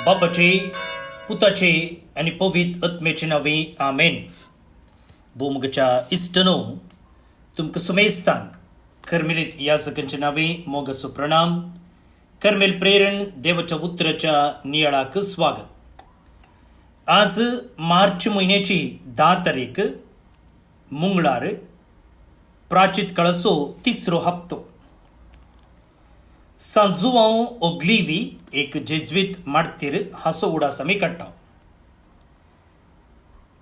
बापाचे पुताचे आणि पवित्र आत्म्याचे नावे आमेन. भूमुगच्या इष्टनो तुमक सुमेस्तांक कर्मेलित याजकांचे नावे मोगसो प्रणाम. कर्मेल प्रेरण देवाच्या उतराच्या नियाळाक स्वागत. आज मार्च महिन्याची 10 तारीख मंगळार, प्राचित काळाचो 3रो हप्तो. सांजुवांव ओग्लिवी एक जेजुईत माडतीर हासो उडास आमी काडटा.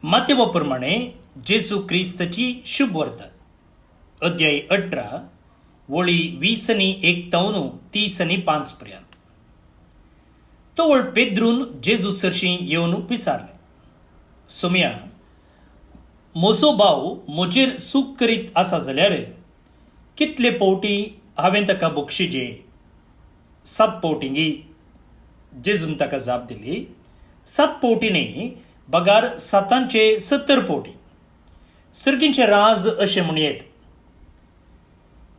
मातेवा प्रमाणे जेजू क्रिस्ताची शुभ वर्ता, अध्याय 18 वळी 20:1 ते 30:5 पर्यंत. तो वळ पेद्रून जेजू सरशी येवन विचारले, सोम्या, म्हजो भाव म्हजेर सूख करीत आसा जाल्यार कितले पावटी हांवें ताका बक्षिजे? 7 पावटींगी. जेजून ताका जाप दिली, 7 पावटी न्ही, बगार 7चे 70 पावटी. सर्गींचे राज अशें म्हणयेत.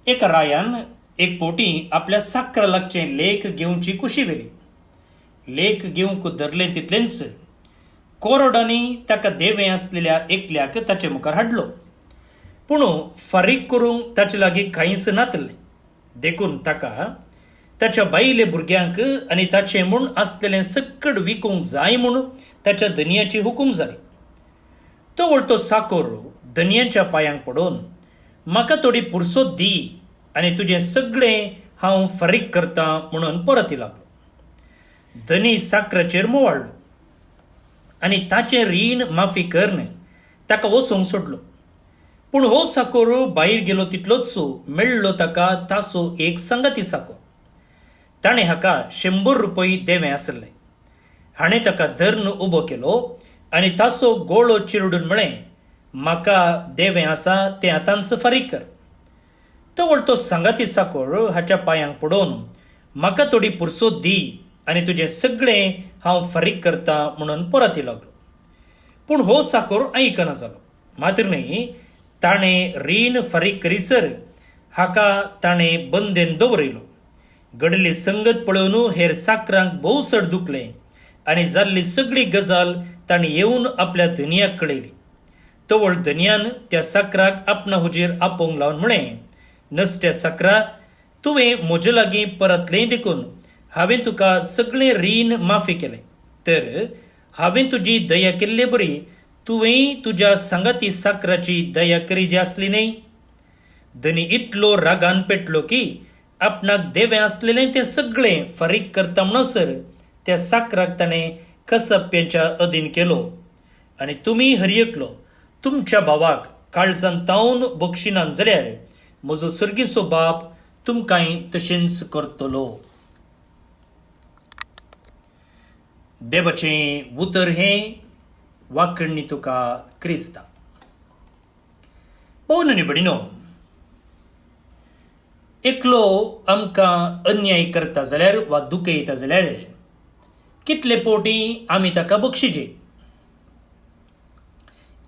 एका रायान एक पावटी आपल्या साकरा लागचे लेख घेवची कुशी वेली. लेख घेवंक धरले तितलेंच कोरडांनी ताका देवें आसलेल्या एकल्याक ताचे मुखार हाडलो. पूण फारीक करूंक ताचे लागीं कांयच नातलें. देखून ताका ताच्या बायले भुरग्यांक आनी ताचें म्हूण आसलेलें सकड विकूंक जाय म्हूण ताच्या धनयाची हुकूम जाली. तो वळतो साकोर धनयाच्या पांयांक पडोवन, म्हाका थोडी पुरसोत दी आनी तुजें सगळें हांव फारीक करतां म्हणून परत लागलो. धनी साकराचेर मोवाळलो आनी ताचें रीण माफी करन ताका वचूंक सोडलो. पूण हो साकोर भायर गेलो तितलोच मेळ्ळो ताका ताचो एक संगाती साकोर. ताणें हाका 100 रुपये देवें आसले. हाणें ताका धर्न उबो केलो आनी ताचो गोळो चिरडून म्हळें, म्हाका देवें आसा तें आतांच फारीक कर. तो वळतो संगाती साकोर हाच्या पांयांक पडोवन, म्हाका थोडी पुरसोत दी आनी तुजें सगळें हांव फारीक करतां म्हणून परत लागलो. पूण हो साकोर आयकना जालो. मात्र न्ही, ताणें रीण फारीक करीसर हाका ताणें बंदेन दवरिलो. घडली संगत पळोवन हेर साकरांक भोव सड दुखलें आनी जाल्ली सगळी गजाल ताणें येवन आपल्या धनयाक कळयली. तवळ धनयान त्या साकराक आपणा हुजेर आपोवंक लावन म्हळें, नसत्या साकरा, तुवें म्हजे लागीं परतलें देखून हांवें तुका सगळें रीण माफी केलें. तर हांवें तुजी दया केल्ले बरी तुवेंय तुज्या सांगाती साकराची दया करीची आसली न्ही. धनी इतलो रागान पेटलो की आपणाक देवें आसलेलें तें सगळें फारीक करता म्हणसर त्या साकराक ताणें कसप्याच्या अधीन केलो. आनी तुमी हरयकलो तुमच्या भावाक काळजान तावन बक्षिनान जाल्यार म्हजो सर्गीचो बाप तुमकांय तशेंच करतलो. देवाचें उतर हें वाकणणी तुका क्रिस्ता. पळोवन न्ही बडिनो, एकलो आमकां अन्याय करता जाल्यार वा दुखयता जाल्यार कितले पावटी आमी ताका बक्षिजे?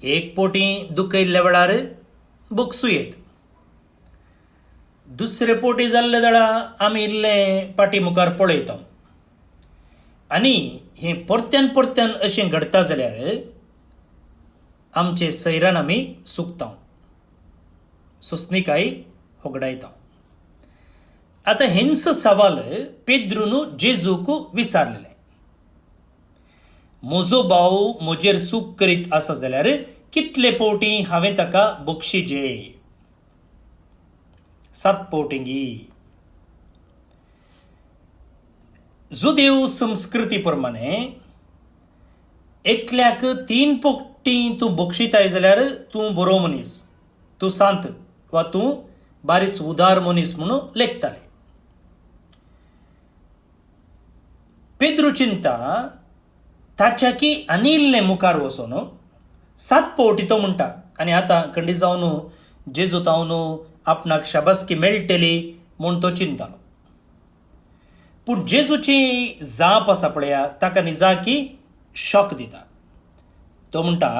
एक पावटी दुखयल्ल्या वेळार बक्षू येत. दुसरे पावटी जाल्ले वेळा आमी इल्लें पाटी मुखार पळयता. आनी हें परत्यान परत्यान अशें घडटा जाल्यार आमचे सैरान आमी सुकता, सुस्निकाय होगडायता. आतां हेंच सवाल पेद्रून जेजूक विचारलेले. म्हजो भाव म्हजेर सूख करीत आसा जाल्यार कितले पावटी हांवें ताका बक्षिजे? 7 पावटींगी. जुदेव संस्कृती प्रमाणे एकल्याक 3 पावटी तूं बक्षिताय जाल्यार तूं बरो मनीस, तूं सांत वा तूं बारीच उदार मनीस म्हणून लेखताले. पेद्रू चिंता ताच्या की आनी इल्लें मुखार वचोन 7 पावटी तो म्हणटा. आनी आतां खंडी जावन जेजू तावन आपणाक शाबासकी मेळटली म्हूण तो चिंतालो. पूण जेजूची जाप आसा पळया ताका निजाकी शॉक दिता. तो म्हणटा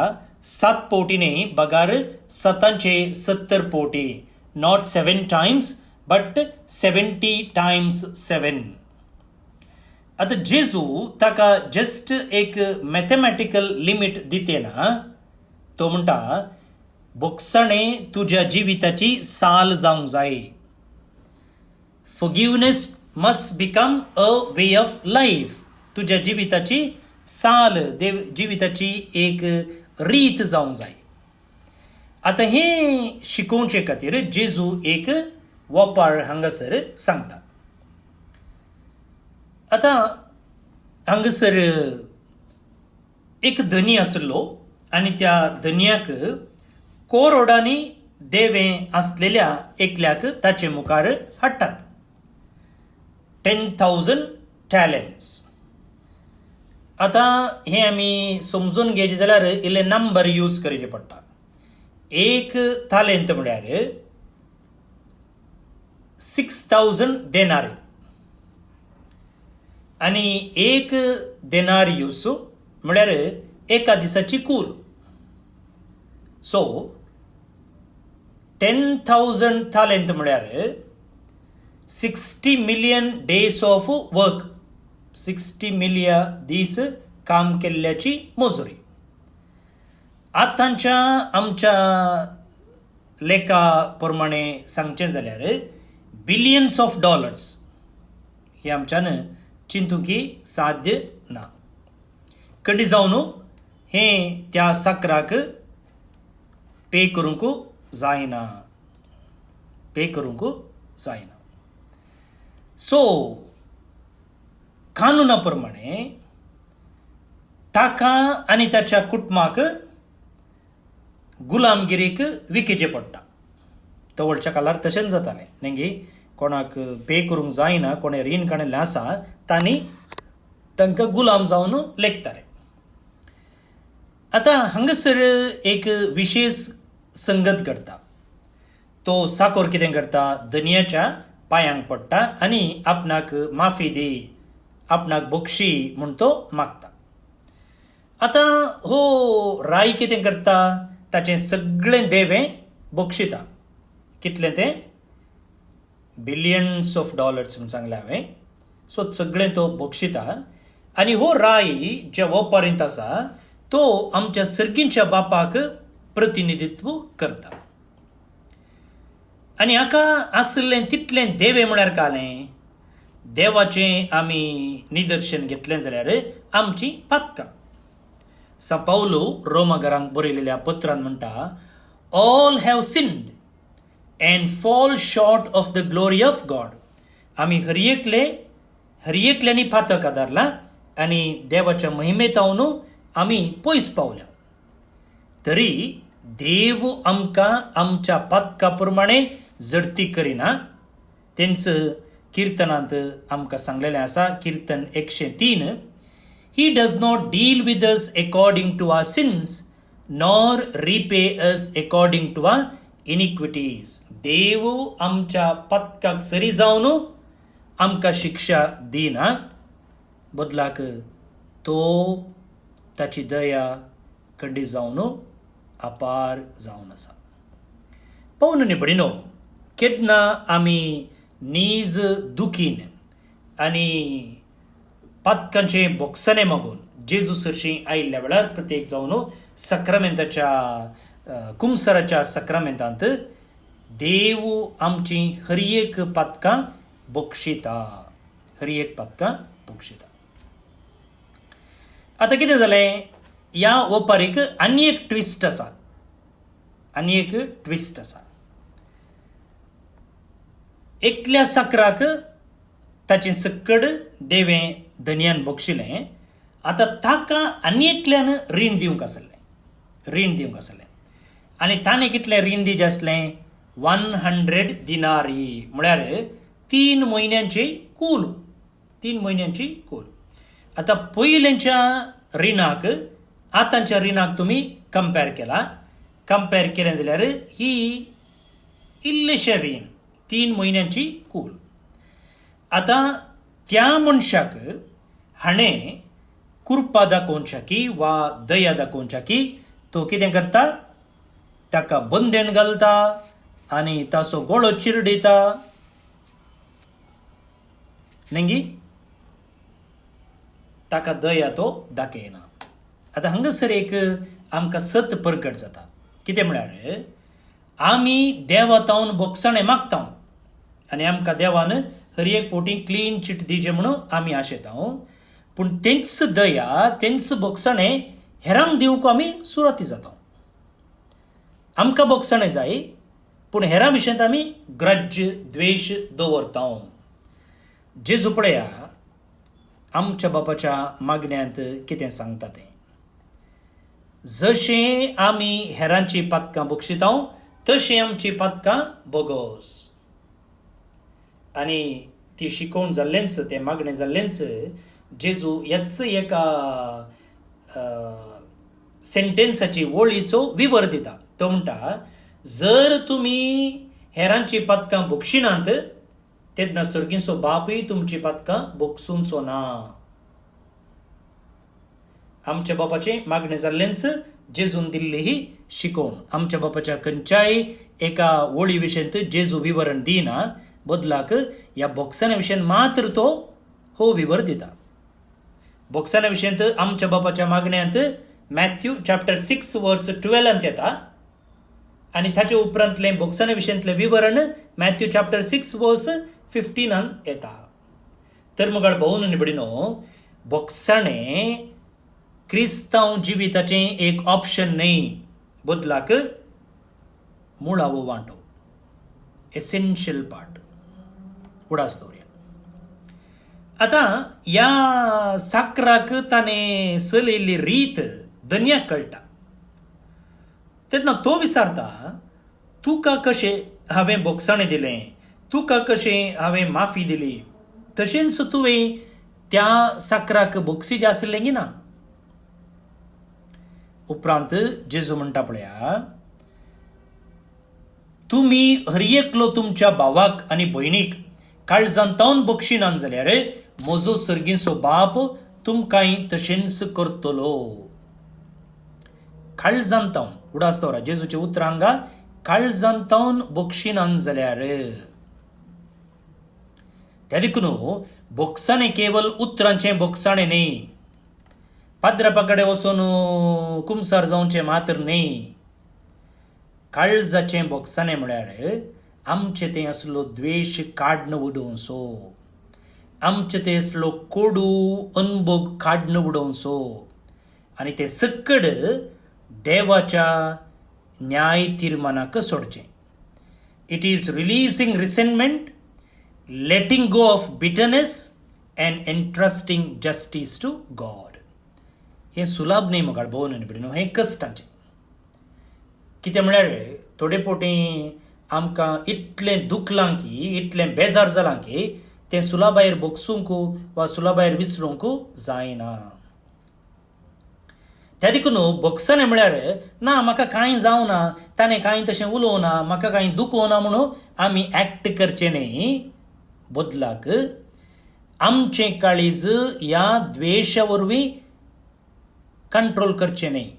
7 पावटी न्ही, बगार 7चे 70 पावटी. Not 7 times but 70 times 7. आता जेजू ताका जस्ट एक मॅथमॅटिकल लिमिट दिते ना, तो म्हणटा बोगसणें तुज्या जिविताची साल जावंक जाय. Forgiveness must become a way of life. तुज्या जिविताची साल, जिविताची एक रीत जावंक जाय. आता हे शिकोवचे खातीर जेजू एक वपार हांगासर सांगता. आता हांगासर एक धनी आसलो आनी त्या धन्याक कोरोडांनी देवें आसलेल्या एकल्याक ताचे मुखार हाडटात. 10,000 टॅलंट्स. आता हे आमी समजून घेवचे जाल्यार इल्ले नंबर यूज करचे पडटा. एक तालेंत म्हळ्यार 6,000 देनारी आनी एक देनारियूस म्हळ्यार एका दिसाची कूल. सो 10,000 तालेंत म्हळ्यार 60 million days of work. 60 million दीस काम केल्ल्याची मजुरी. आतांच्या आमच्या लेखा प्रमाणे सांगचें जाल्यार बिलियन्स ऑफ डॉलर्स हे आमच्यान चिंतूंकी साध्य ना. कधी जावन हे त्या साकराक पे करूंक जायना. पे करूंक जायना. सो कानुना प्रमाणे ताका आनी ताच्या कुटुंबाक गुलामगिरीक विकेचें पडटा. तवळच्या काळार तशेंच जातालें न्ही. कोणाक पे करूंक जायना, कोणें रीण काडिल्लें आसा तांणी तांकां गुलाम जावन लेखताले. आता हांगासर एक विशेश संगत घडटा. तो साकोर कितें करता, धन्याच्या पांयांक पडटा आनी आपणाक माफी दी, आपणाक बक्षी म्हूण तो मागता. आता हो राय कितें करता, ताचें सगळें देवें बक्षिता. कितलें तें बिलियन्स ऑफ डॉलर्स म्हूण सांगलें हांवें. सो सगळें तो बक्षिता आनी हो राय जे हो पर्यंत आसा तो आमच्या सर्गींच्या बापाक प्रतिनिधित्व करता. आनी हाका आसलें तितलें देवें म्हळ्यार कालें. देवाचें आमी निदर्शन घेतलें जाल्यार आमची पातकां. पावलो रोमाघरांक बरयलेल्या पत्रांत म्हणटा, all have sinned and fall short of the glory of God. आमी हरियेकल्यांनी पातक आदारला आनी देवाच्या महिमेतावन आमी पयस पावल्या. तरी देव आमकां आमच्या पातका प्रमाणे जडती करिना. तेंचं किर्तनांत आमकां सांगलेलें आसा, किर्तन 103, He does not deal with us according to our sins, nor repay us according to our iniquities. देव आमच्या पत्काक सरी जावन आमकां शिक्षा दिना, बदलाक तो ताची दया खंडी जावन अपार जावन आसा. पळोवन निबडिनो, केन्ना आमी नीज दुखीन आनी पातकांचें बोगसणें मागून जेजू सरशी आयिल्ल्या वेळार प्रत्येक जावन सक्रामेंताच्या कुमसराच्या सक्रामेंतांत देव आमची हर एक पातकां बक्षिता. हर एक पातकां बक्षिता. आतां कितें जालें, ह्या ओपारीक आनी एक ट्विस्ट आसा. आनी एक ट्विस्ट आसा. एकल्या साकराक ताचे सक्कड देवें धन्यान बक्षिलें. आतां ताका आनी एकल्यान रीण दिवंक आसलें. आनी ताणें कितलें रीण दिवचें आसलें, 100 दिनारी म्हळ्यार 3 म्हयन्यांची कूल. 3 म्हयन्यांची कूल. आतां पयलेंच्या रिणाक आतांच्या रिणाक तुमी कंपेर केलें जाल्यार ही इल्लेशें रीण 3 म्हयन्यांची कूल. आतां त्या मनशाक हाणें कृपा दाखोवच्याकी वा दया दाखोवच्याकी तो कितें करता, ताका बंदेन घालता आनी ताचो गळो चिरडिता. न्ही ताका दया तो दाखयना. आतां हांगासर एक आमकां सत प्रकट जाता. कितें म्हळ्यार आमी देवातावन बोगसणें मागता आनी आमकां देवान हर एक फावटी क्लीन चिट दिवचें म्हणून आमी आशेता. पूण तेंच दया तेंच बोगसणें हेरांक दिवंक आमी सुरवाती जाता. आमकां बोगसणें जाय पूण हेरां विशयांत आमी ग्रज द्वेश दवरता. जेजू पळया आमच्या बापाच्या मागण्यांत कितें सांगता तें. जशें आमी हेरांची पातकां बक्षिता तशीं आमची पातकां बोगोस. आनी ती शिकोवन जाल्लेंच तें मागणें जाल्लेंच जेजू ह्याच एका सेंटेन्साची वळीचो विवर दिता. तो म्हणटा जर तुमी हेरांची पातकां बक्षिनात तेन्ना सर्गीचो बापूय तुमची पातकां बोगसूंचो ना. आमच्या बापाचें मागणें जाल्लेंच जेजून दिल्ली ही शिकोवन. आमच्या बापाच्या खंयच्याय एका वळी विशयंत जेजू विवरण दिना, बदलाक ह्या बोगसण्या विशयन मात्र तो हो विवर दिता. बोगसण्या विशयंत आमच्या बापाच्या मागण्यांत मॅथ्यू चॅप्टर 6 वर्स 12 येता आनी ताचे उपरांतलें बोगसण्या विशयंतलें विवरण मॅथ्यू चॅप्टर 6 वर्स 15 येता. तर मुगाळ भोवन आनी भयणीनो, बोगसणें क्रिस्तांव जिविताचें एक ऑप्शन न्ही, बदलाक मुळावो वांटो, एसेन्शियल पार्ट. उडास दवरया. आतां ह्या साकराक ताणें चलयल्ली रीत धन्याक कळटा तेन्ना तो विचारता तुका कशें हांवें बोगसणें दिलें, तुका कशें हांवें माफी दिली, तशेंच तुवें त्या साकराक बोगसीचें आसलें की ना. उपरांत जेजू म्हणटा पळया, तुमी हर एकलो तुमच्या भावाक आनी भयणीक काळजांतावन बक्षिनात जाल्यार म्हजो सर्गीचो बाप तुमकांय तशेंच करतलो. काळजांतावन उडास दवरा. जेजूचें उतर हांगा काळजांतावन बक्षिनात जाल्यार. त्या देखून बोगसणें केवल उतरांचें बोगसणें न्ही, पाद्रापा कडेन वचून कुमसार जावचें मात्र न्ही. काळजाचें बोगसणें म्हळ्यार आमचें तें असलो द्वेश काडून उडोवचो, आमचें तें असलो कोडू अनुभव काडून उडोवचो आनी तें सकड देवाच्या न्याय तीर्मानाक सोडचें. It is releasing resentment, letting go of bitterness and entrusting justice to God. हें सुलाभ न्ही मुखार भोवन आनी भयणीनो, हें कश्टाचें. कितें म्हळ्यार थोडे फावटी आमकां इतलें दुखलां की, इतलें बेजार जालां की तें सुला भायर बोगसूंक वा सुला भायर विसरूंक जायना. त्या देखून बोगसणें म्हळ्यार ना म्हाका कांय जावना, ताणें कांय तशें उलोवना, म्हाका कांय दुखोवना म्हणून आमी एक्ट करचें न्ही, बदलाक आमचें काळीज ह्या द्वेशा वरवीं कंट्रोल करचें न्ही.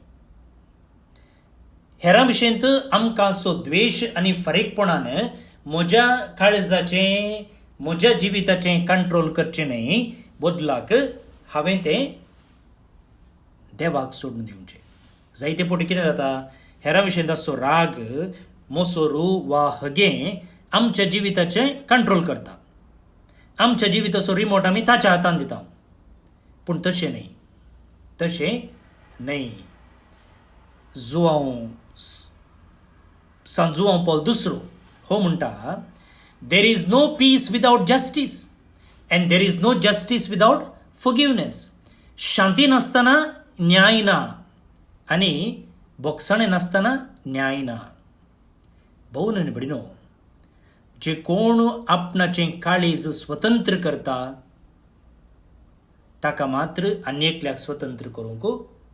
हेरां विशयंत आमकां असो द्वेश आनी फरेकपणान म्हज्या काळजाचें, म्हज्या जिविताचें कंट्रोल करचें न्ही, बदलाक हांवें तें देवाक सोडून दिवचें. जायते फावटी कितें जाता, हेरां विशयंत असो राग, मोसोरू वा हगें आमच्या जिविताचें कंट्रोल करता. आमच्या जिविताचो रिमोट आमी ताच्या हातान दिता. पूण तशें न्ही, तशें न्ही. जुआंव पॉल दुसरो हो म्हणटा, there is no peace without justice and there is no justice without forgiveness. शांती नासतना न्याय ना आनी बोगसणें नासतना न्याय ना. भोवन आनी भयणीनो, जे कोण आपणाचें काळीज स्वतंत्र करता ताका मात्र आनी एकल्याक स्वतंत्र करूंक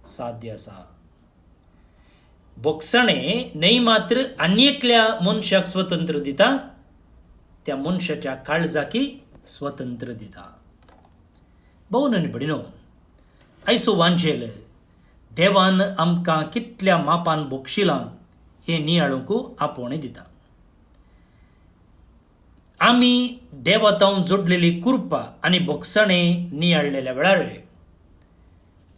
साध्य आसा. बोगसणें न्हय मात्र आनी एकल्या मनशाक स्वतंत्र दिता, त्या मनशाच्या काळजाकी स्वतंत्र दिता. भोवन आनी भयणीनो, आयचो वांजेल देवान आमकां कितल्या मापान बोगशिलां हें नियाळूंक आपोवणें दिता. आमी देवातावन जोडलेली कुरपा आनी बोगसणें नियाळलेल्या वेळार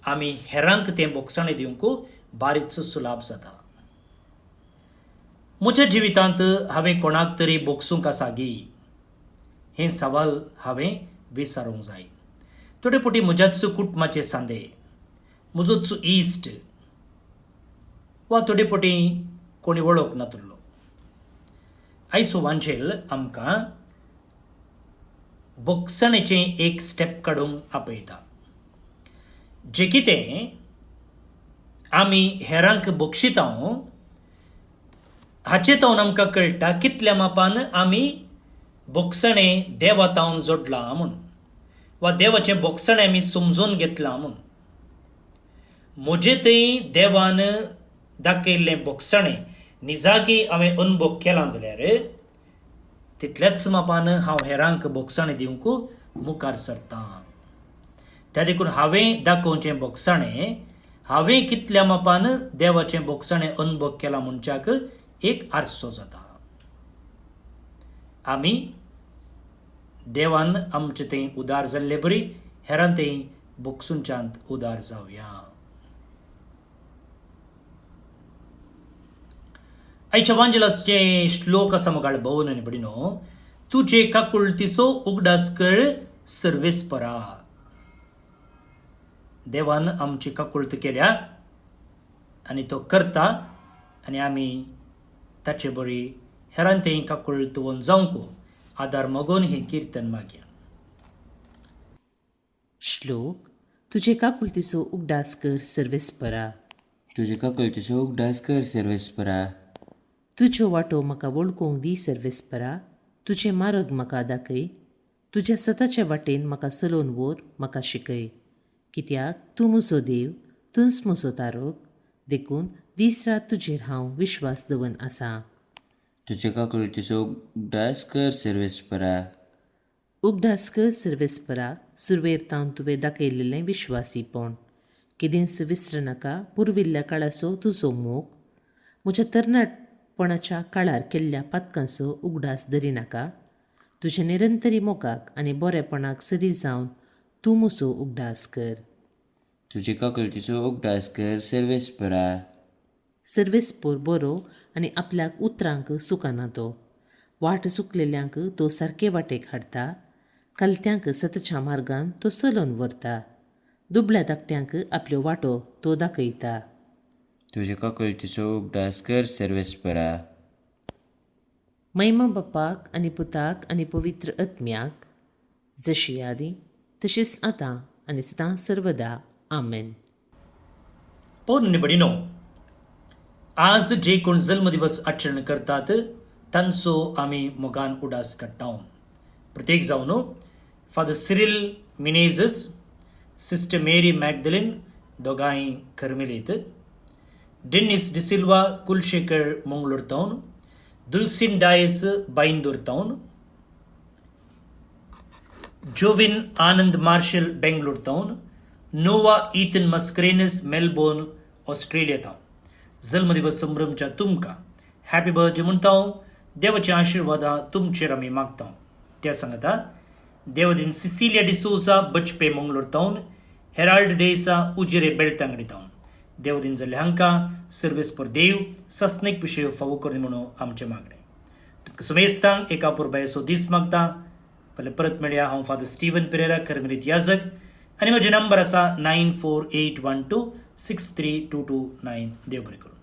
आमी हेरांक तें बोगसाणें दिवंक बारीच सुलाभ जाता. म्हज्या जिवितांत हांवें कोणाक तरी बोगसूंक आसा गी हें सवाल हांवें विचारूंक जाय. थोडे फावटी म्हज्याच कुटुंबाचे सांदे, म्हजोच इश्ट वा थोडे फावटी कोणी वळख नातुरलो. आयज वांचेल आमकां बोगसाणेचें एक स्टेप काडूंक आपयता. जें कितें आमी हेरांक बोगशिता हाचे तावन आमकां कळटा कितल्या मापान आमी बोगसणें देवा तावन जोडलां म्हूण, वा देवाचें बोगसणें आमी समजून घेतलां म्हूण. म्हजे थंय देवान दाखयल्लें बोगसणें निजागी हांवें अनुभव केला जाल्यार तितल्याच मापान हांव हेरांक बोगसणें दिवंक मुखार सरतां. त्या देखून हांवें दाखोवचें बोगसणें हांवें कितल्या मापान देवाचें बोगसणें अनुभव केलां म्हणच्याक एक आरसो जाता. आमी देवान आमचे थंय उदार जाल्ले बरी हेरां थंय बोगसूंच्यांत उदार जावया. आयच्या वांजेलाचे श्लोक आसा मोगाळ भवन आनी बडिनो. तुजे काकुळतीचो उगडास कर सर्वेस्परा. देवान आमची काकुळत केल्या आनी तो करता आनी आमी ताचे बरी हेरां थंय काकुळतवून जावंक आदार मागून हें किर्तन मागया. श्लोक. तुजे काकुळतीचो उगडास कर सर्वेस्परा. तुजे काकुळतीचो उगडास कर सर्वेस्परा. तुज्यो वाटो म्हाका वळखूंक दी सर्वेस्परा. तुजे मार्ग म्हाका दाखय. तुज्या सताच्या वाटेन म्हाका चलोवन व्हर, म्हाका शिकय. कित्याक तूं म्हजो देव, तूंच म्हजो तारक. देखून दीस रात तुजेर हांव विश्वास दवन आसां. तुजे काकुळतीचो उगडास कर सर्वेस्परा. उगडास कर सर्वेस्परा. सुरवेर तावन तुवें दाखयलेलें विश्वासीपण. केदेंच विसर नाका पुर्विल्ल्या काळाचो तुजो मोग. म्हज्या तरणाटपणाच्या काळार केल्ल्या पातकांचो उगडास धरिनाका. तुज्या निरंतरी मोगाक आनी बरेपणाक सरी जावन तूं म्हजो उगडास कर. तुजे काकुळतीचो उगडास कर सर्वेस्परा. सर्वेस्पर बरो आनी आपल्याक उतरांक सुकाना तो. वाट चुकलेल्यांक तो सारके वाटेक हाडटा. कालत्यांक सतच्या मार्गान तो चलोवन व्हरता. दुबळ्या धाकट्यांक आपल्यो वाटो तो दाखयता. तुजे काकुळतीचो उगडास कर सर्वेस्परा. महिमा बापाक आनी पुताक आनी पवित्र आत्म्याक, जशी आदी तशीच आतां आनी सदां सर्वदा. आमेन. पौन निबडिनो. आज जे कोण जल्मदिवस आचरण करतात तांचो आमी मोगान उडास काडटा. प्रत्येक जावन father Cyril Menezes, sister Mary Magdalene दोगांय कर्मेलीत, डेनिस डिसिल्वा कुलशेकर मंगळूर टावन, दुल्सिन डायस बाईंदूर टावन, जोविन आनंद मार्शल बेंगलोर टावन, Nova Ethan Mascarenhas Melbourne Australia टावन. जल्मदिवस संभ्रमच्या तुमकां हॅपी बर्थडे म्हणटा. देवाचे आशिर्वादा तुमचेर आमी मागता. त्या सांगता देवदीन सिसिलिया डिसोजा बचपे मंगळूर टावन, हेराल्ड डेसा उजिरे बेळतांगडी टावन. देवदीन जाल्ले हांकां सर्वेस्पर देव सस्नेक पिशे फावो करून म्हणून आमचें मागणें. तुमकां सुमेस्तांक एका पुरबायेचो दीस मागता. फाल्यां परत मेळया. हांव फादर स्टीवन पेरेरा कर्मेलीत याजक आनी म्हजे नंबर आसा 9481263229. देव बरें करूं.